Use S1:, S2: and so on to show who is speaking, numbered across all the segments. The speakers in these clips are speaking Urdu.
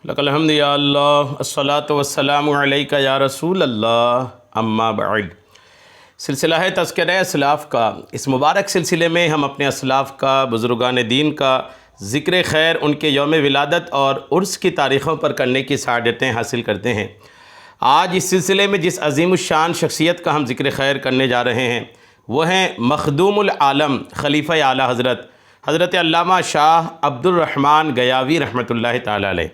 S1: لک الحمد یا اللہ الصلاۃ والسلام علیک یا رسول اللہ اما بعد۔ سلسلہ ہے تذکرہ اسلاف کا۔ اس مبارک سلسلے میں ہم اپنے اسلاف کا، بزرگان دین کا ذکر خیر، ان کے یوم ولادت اور عرس کی تاریخوں پر کرنے کی سعادتیں حاصل کرتے ہیں۔ آج اس سلسلے میں جس عظیم الشان شخصیت کا ہم ذکر خیر کرنے جا رہے ہیں وہ ہیں مخدوم العالم خلیفہ اعلیٰ حضرت علامہ شاہ عبد الرحمن گیاوی رحمۃ اللہ تعالی علیہ۔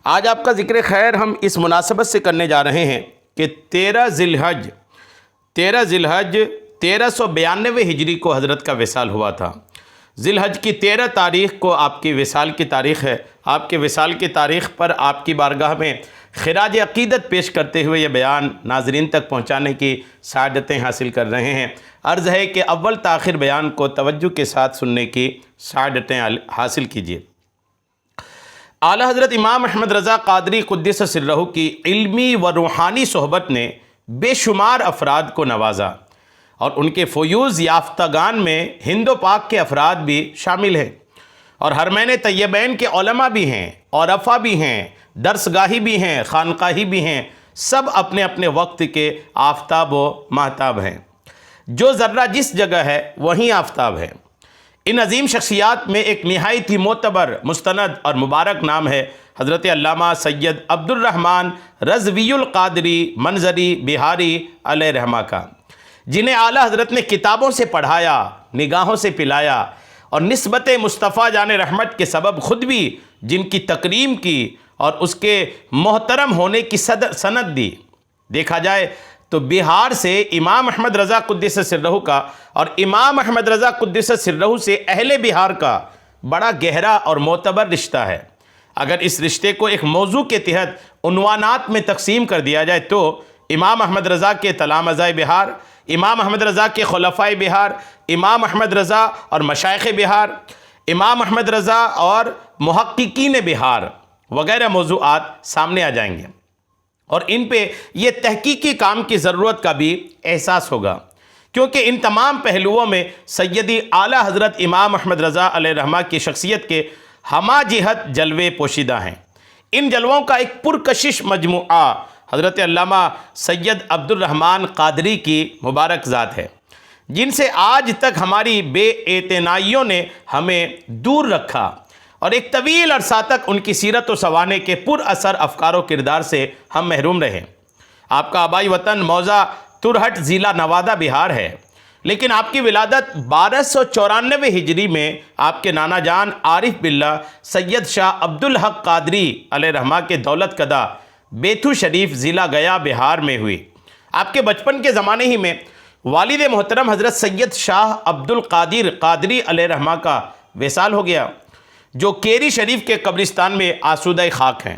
S1: آج آپ کا ذکر خیر ہم اس مناسبت سے کرنے جا رہے ہیں کہ 13 ذی الحج 1392 ہجری کو حضرت کا وصال ہوا تھا۔ ذی الحج کی 13 تاریخ کو آپ کی وصال کی تاریخ ہے۔ آپ کے وصال کی تاریخ پر آپ کی بارگاہ میں خراج عقیدت پیش کرتے ہوئے یہ بیان ناظرین تک پہنچانے کی سعادتیں حاصل کر رہے ہیں۔ عرض ہے کہ اول تاخیر بیان کو توجہ کے ساتھ سننے کی سعادتیں حاصل کیجیے۔ اعلیٰ حضرت امام احمد رضا قادری قدس سرہ کی علمی و روحانی صحبت نے بے شمار افراد کو نوازا، اور ان کے فیوز یافتگان میں ہند و پاک کے افراد بھی شامل ہیں، اور حرمین طیبین کے علماء بھی ہیں، عرفا بھی ہیں، درسگاہی بھی ہیں، خانقاہی بھی ہیں، سب اپنے اپنے وقت کے آفتاب و ماہتاب ہیں۔ جو ذرہ جس جگہ ہے وہیں آفتاب ہے۔ ان عظیم شخصیات میں ایک نہایت ہی معتبر، مستند اور مبارک نام ہے حضرت علامہ سید عبد الرحمن رضوی القادری منظری بہاری علیہ رحمہ کا، جنہیں اعلیٰ حضرت نے کتابوں سے پڑھایا، نگاہوں سے پلایا، اور نسبت مصطفیٰ جان رحمت کے سبب خود بھی جن کی تکریم کی اور اس کے محترم ہونے کی سند دی۔ دیکھا جائے تو بہار سے امام احمد رضا قدس سرہ کا اور امام احمد رضا قدس سرہ سے اہل بہار کا بڑا گہرا اور معتبر رشتہ ہے۔ اگر اس رشتے کو ایک موضوع کے تحت عنوانات میں تقسیم کر دیا جائے تو امام احمد رضا کے تلامذہ بہار، امام احمد رضا کے خلفائے بہار، امام احمد رضا اور مشائخ بہار، امام احمد رضا اور محققین بہار وغیرہ موضوعات سامنے آ جائیں گے، اور ان پہ یہ تحقیقی کام کی ضرورت کا بھی احساس ہوگا، کیونکہ ان تمام پہلوؤں میں سیدی اعلیٰ حضرت امام احمد رضا علیہ رحمہ کی شخصیت کے ہمہ جہت جلوے پوشیدہ ہیں۔ ان جلووں کا ایک پرکشش مجموعہ حضرت علامہ سید عبد الرحمن قادری کی مبارک ذات ہے، جن سے آج تک ہماری بے اعتنائیوں نے ہمیں دور رکھا، اور ایک طویل عرصہ تک ان کی سیرت و سوانح کے پر اثر افکار و کردار سے ہم محروم رہے۔ آپ کا آبائی وطن موضع ترہٹ ضلع نوادہ بہار ہے، لیکن آپ کی ولادت 1294 ہجری میں آپ کے نانا جان عارف باللہ سید شاہ عبد الحق قادری علیہ رحمہ کے دولت کدہ بیتھو شریف ضلع گیا بہار میں ہوئی۔ آپ کے بچپن کے زمانے ہی میں والد محترم حضرت سید شاہ عبد القادر قادری علیہ رحمہ کا وصال ہو گیا، جو کیری شریف کے قبرستان میں آسودہ خاک ہیں۔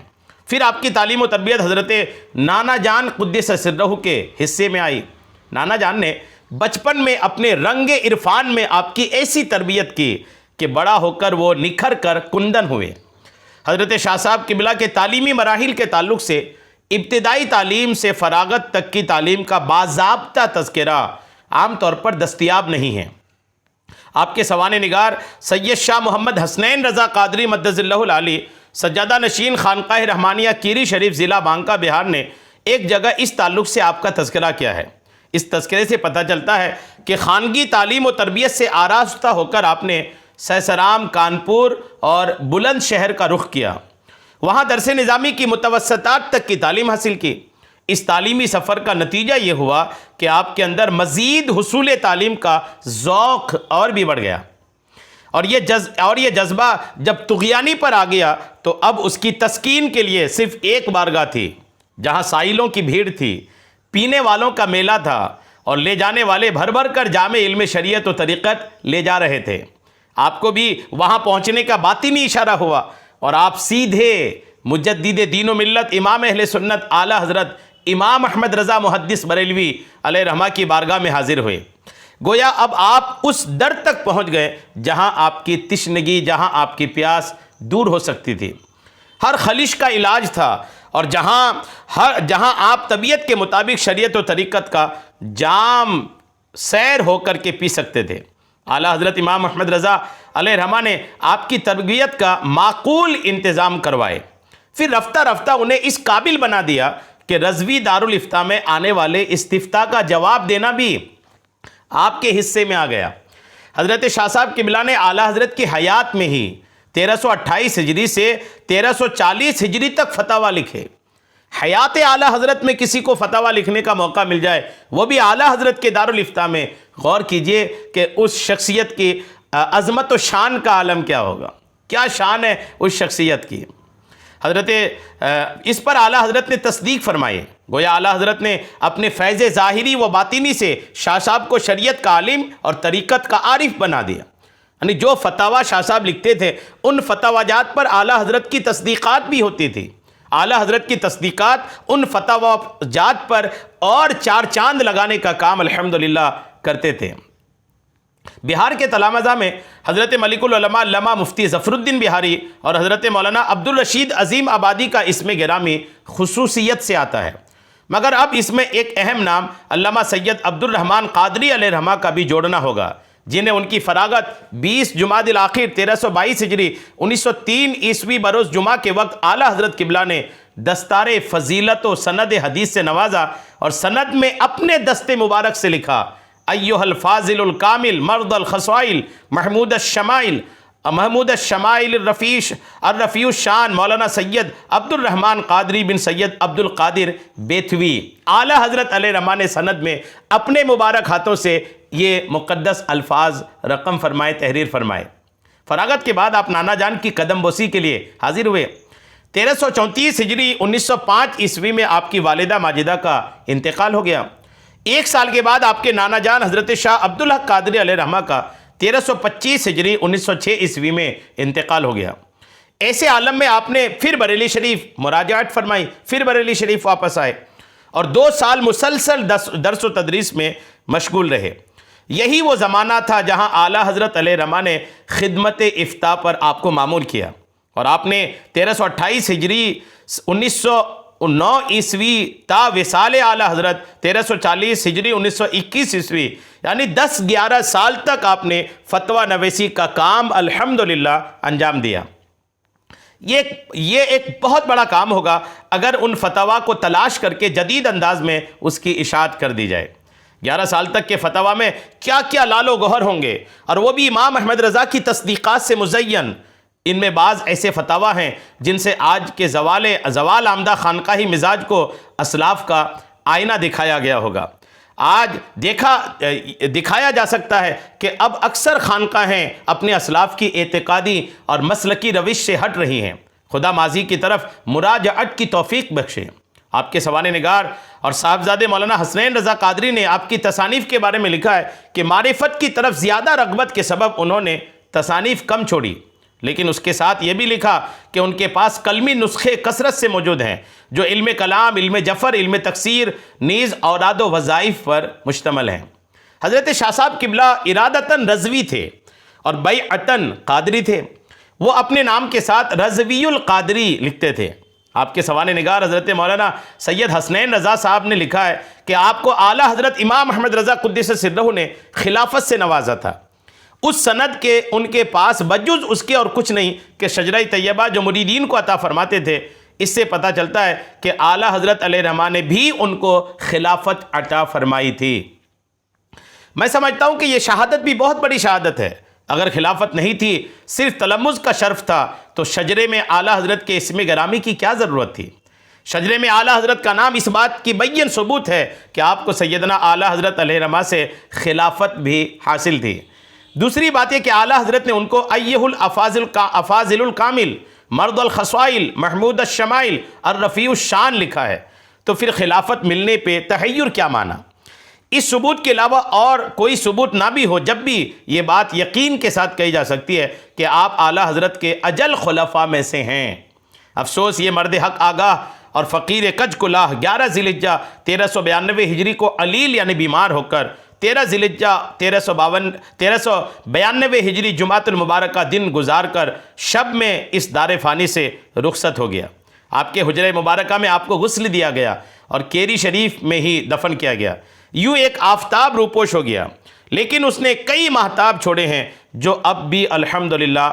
S1: پھر آپ کی تعلیم و تربیت حضرت نانا جان قدس سرہ کے حصے میں آئی۔ نانا جان نے بچپن میں اپنے رنگ عرفان میں آپ کی ایسی تربیت کی کہ بڑا ہو کر وہ نکھر کر کندن ہوئے۔ حضرت شاہ صاحب قبلہ کے تعلیمی مراحل کے تعلق سے ابتدائی تعلیم سے فراغت تک کی تعلیم کا باضابطہ تذکرہ عام طور پر دستیاب نہیں ہے۔ آپ کے سوانح نگار سید شاہ محمد حسنین رضا قادری مدظ اللہ العالی سجادہ نشین خانقاہ رحمانیہ کیری شریف ضلع بانکا بہار نے ایک جگہ اس تعلق سے آپ کا تذکرہ کیا ہے۔ اس تذکرے سے پتہ چلتا ہے کہ خانگی تعلیم و تربیت سے آراستہ ہو کر آپ نے سہسرام، کانپور اور بلند شہر کا رخ کیا، وہاں درس نظامی کی متوسطات تک کی تعلیم حاصل کی۔ اس تعلیمی سفر کا نتیجہ یہ ہوا کہ آپ کے اندر مزید حصول تعلیم کا ذوق اور بھی بڑھ گیا، اور یہ جذبہ جب طغیانی پر آ گیا تو اب اس کی تسکین کے لیے صرف ایک بارگاہ تھی، جہاں سائلوں کی بھیڑ تھی، پینے والوں کا میلہ تھا، اور لے جانے والے بھر بھر کر جامع علم شریعت و طریقت لے جا رہے تھے۔ آپ کو بھی وہاں پہنچنے کا باطنی اشارہ ہوا، اور آپ سیدھے مجدد دین و ملت امام اہل سنت اعلیٰ حضرت امام احمد رضا محدث بریلوی علیہ رحمہ کی بارگاہ میں حاضر ہوئے۔ گویا اب آپ اس در تک پہنچ گئے جہاں آپ کی تشنگی، جہاں آپ کی پیاس دور ہو سکتی تھی، ہر خلش کا علاج تھا، اور جہاں آپ طبیعت کے مطابق شریعت و طریقت کا جام سیر ہو کر کے پی سکتے تھے۔ اعلیٰ حضرت امام احمد رضا علیہ رحمہ نے آپ کی تربیت کا معقول انتظام کروائے۔ پھر رفتہ رفتہ انہیں اس قابل بنا دیا کہ رضوی دارالافتاء میں آنے والے استفتاء کا جواب دینا بھی آپ کے حصے میں آ گیا۔ حضرت شاہ صاحب قبلہ نے اعلیٰ حضرت کی حیات میں ہی 1328 ہجری سے 1340 ہجری تک فتاویٰ لکھے۔ حیات اعلیٰ حضرت میں کسی کو فتاویٰ لکھنے کا موقع مل جائے، وہ بھی اعلیٰ حضرت کے دارالافتاء میں، غور کیجئے کہ اس شخصیت کی عظمت و شان کا عالم کیا ہوگا، کیا شان ہے اس شخصیت کی۔ حضرت اس پر اعلیٰ حضرت نے تصدیق فرمائی، گویا اعلیٰ حضرت نے اپنے فیض ظاہری و باطنی سے شاہ صاحب کو شریعت کا عالم اور طریقت کا عارف بنا دیا۔ یعنی جو فتاویٰ شاہ صاحب لکھتے تھے ان فتاویٰ جات پر اعلیٰ حضرت کی تصدیقات بھی ہوتی تھی۔ اعلیٰ حضرت کی تصدیقات ان فتاویٰ جات پر اور چار چاند لگانے کا کام الحمدللہ کرتے تھے۔ بہار کے تلامذہ میں حضرت ملک العلماء علامہ مفتی ظفر الدین بہاری اور حضرت مولانا عبدالرشید عظیم آبادی کا اسم گرامی خصوصیت سے آتا ہے، مگر اب اس میں ایک اہم نام علامہ سید عبد الرحمن قادری علیہ رحمہ کا بھی جوڑنا ہوگا، جنہیں ان کی فراغت 20 جمادی الاخر 1322 ہجری 1903 عیسوی بروز جمعہ کے وقت اعلیٰ حضرت قبلہ نے دستار فضیلت و سند حدیث سے نوازا اور سند میں اپنے دست مبارک سے لکھا: ایھا الفاضل الکامل مرد الخصائل محمود الشمائل الرفیع الشان مولانا سید عبد الرحمن قادری بن سید عبد القادر بیتوی۔ اعلیٰ حضرت علیہ رحمہ نے سند میں اپنے مبارک ہاتھوں سے یہ مقدس الفاظ رقم فرمائے، تحریر فرمائے۔ فراغت کے بعد آپ نانا جان کی قدم بوسی کے لیے حاضر ہوئے۔ 1334 ہجری 1905 عیسوی میں آپ کی والدہ ماجدہ کا انتقال ہو گیا۔ ایک سال کے بعد آپ کے نانا جان حضرت شاہ عبدالحق قادری علیہ رحمہ کا 1325 ہجری 1906 عیسوی میں انتقال ہو گیا۔ ایسے عالم میں آپ نے پھر بریلی شریف مراجعت فرمائی، پھر بریلی شریف واپس آئے اور 2 سال مسلسل درس و تدریس میں مشغول رہے۔ یہی وہ زمانہ تھا جہاں اعلیٰ حضرت علیہ رحمہ نے خدمت افتاء پر آپ کو مامور کیا اور آپ نے 1328 ہجری 1909 عیسوی تا وصال اعلیٰ حضرت 1340 ہجری 1921 عیسوی یعنی 10-11 سال تک آپ نے فتویٰ نویسی کا کام الحمدللہ انجام دیا۔ یہ ایک بہت بڑا کام ہوگا اگر ان فتویٰ کو تلاش کر کے جدید انداز میں اس کی اشاعت کر دی جائے۔ 11 سال تک کے فتویٰ میں کیا کیا لال و گوہر ہوں گے، اور وہ بھی امام احمد رضا کی تصدیقات سے مزین۔ ان میں بعض ایسے فتاویٰ ہیں جن سے آج کے زوال آمدہ خانقاہی مزاج کو اسلاف کا آئینہ دکھایا گیا ہوگا۔ آج دکھایا جا سکتا ہے کہ اب اکثر خانقاہیں اپنے اسلاف کی اعتقادی اور مسلکی روش سے ہٹ رہی ہیں۔ خدا ماضی کی طرف مراجعت کی توفیق بخشے۔ آپ کے سوانح نگار اور صاحبزادے مولانا حسنین رضا قادری نے آپ کی تصانیف کے بارے میں لکھا ہے کہ معرفت کی طرف زیادہ رغبت کے سبب انہوں نے تصانیف کم چھوڑی، لیکن اس کے ساتھ یہ بھی لکھا کہ ان کے پاس قلمی نسخے کثرت سے موجود ہیں جو علم کلام، علم جفر، علم تکسیر نیز اوراد و وظائف پر مشتمل ہیں۔ حضرت شاہ صاحب قبلہ ارادتاً رضوی تھے اور بیعتاً قادری تھے۔ وہ اپنے نام کے ساتھ رضوی القادری لکھتے تھے۔ آپ کے سوانح نگار حضرت مولانا سید حسنین رضا صاحب نے لکھا ہے کہ آپ کو اعلیٰ حضرت امام احمد رضا قدس سرہ نے خلافت سے نوازا تھا۔ اس سند کے ان کے پاس بجز اس کے اور کچھ نہیں کہ شجرہ طیبہ جو مریدین کو عطا فرماتے تھے۔ اس سے پتہ چلتا ہے کہ اعلیٰ حضرت علیہ رحمہ نے بھی ان کو خلافت عطا فرمائی تھی۔ میں سمجھتا ہوں کہ یہ شہادت بھی بہت بڑی شہادت ہے۔ اگر خلافت نہیں تھی، صرف تلمذ کا شرف تھا، تو شجرے میں اعلیٰ حضرت کے اسم گرامی کی کیا ضرورت تھی؟ شجرے میں اعلیٰ حضرت کا نام اس بات کی بین ثبوت ہے کہ آپ کو سیدنا اعلیٰ حضرت علیہ رحمہ سے خلافت بھی حاصل تھی۔ دوسری بات یہ کہ اعلیٰ حضرت نے ان کو ایھا الافاضل الکامل مرد الخصائل محمود الشمائل الرفیع الشان لکھا ہے، تو پھر خلافت ملنے پہ تحیر کیا مانا؟ اس ثبوت کے علاوہ اور کوئی ثبوت نہ بھی ہو، جب بھی یہ بات یقین کے ساتھ کہی جا سکتی ہے کہ آپ اعلیٰ حضرت کے اجل خلفاء میں سے ہیں۔ افسوس یہ مرد حق آگاہ اور فقیر کج کلاه 11 ذی الحجہ 1392 ہجری کو علیل یعنی بیمار ہو کر 13 ذی الحجہ 1392 ہجری جمعۃ المبارک کا دن گزار کر شب میں اس دار فانی سے رخصت ہو گیا۔ آپ کے حجرہ مبارکہ میں آپ کو غسل دیا گیا اور کیری شریف میں ہی دفن کیا گیا۔ یوں ایک آفتاب روپوش ہو گیا، لیکن اس نے کئی مہتاب چھوڑے ہیں جو اب بھی الحمدللہ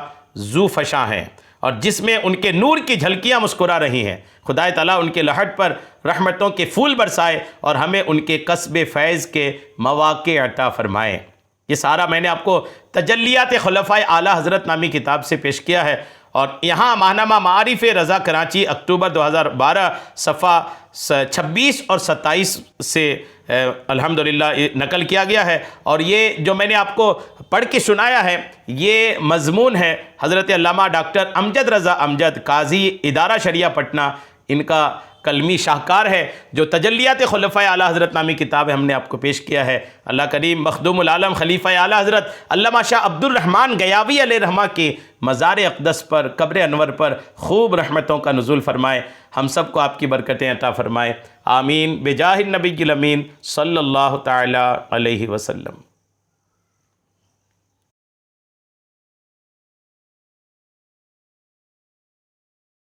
S1: ذو فشاں ہیں اور جس میں ان کے نور کی جھلکیاں مسکرا رہی ہیں۔ خدا تعالیٰ ان کے لحد پر رحمتوں کے پھول برسائے اور ہمیں ان کے کسب فیض کے مواقع عطا فرمائے۔ یہ سارا میں نے آپ کو تجلیات خلفائے اعلیٰ حضرت نامی کتاب سے پیش کیا ہے، اور یہاں ماہنامہ معارف رضا کراچی اکتوبر 2012 صفحہ 26 اور 27 سے الحمدللہ نقل کیا گیا ہے۔ اور یہ جو میں نے آپ کو پڑھ کے سنایا ہے، یہ مضمون ہے حضرت علامہ ڈاکٹر امجد رضا امجد قاضی ادارہ شریعہ پٹنہ، ان کا کلمی شاہکار ہے، جو تجلیات خلفائے اعلیٰ حضرت نامی کتاب ہے، ہم نے آپ کو پیش کیا ہے۔ اللہ کریم مخدوم العالم خلیفہ اعلیٰ حضرت علامہ شاہ عبد الرحمن گیاوی علیہ رحمہ کے مزار اقدس پر، قبر انور پر خوب رحمتوں کا نزول فرمائے، ہم سب کو آپ کی برکتیں عطا فرمائے، آمین بجاہ النبی الامین صلی اللہ تعالی علیہ وسلم۔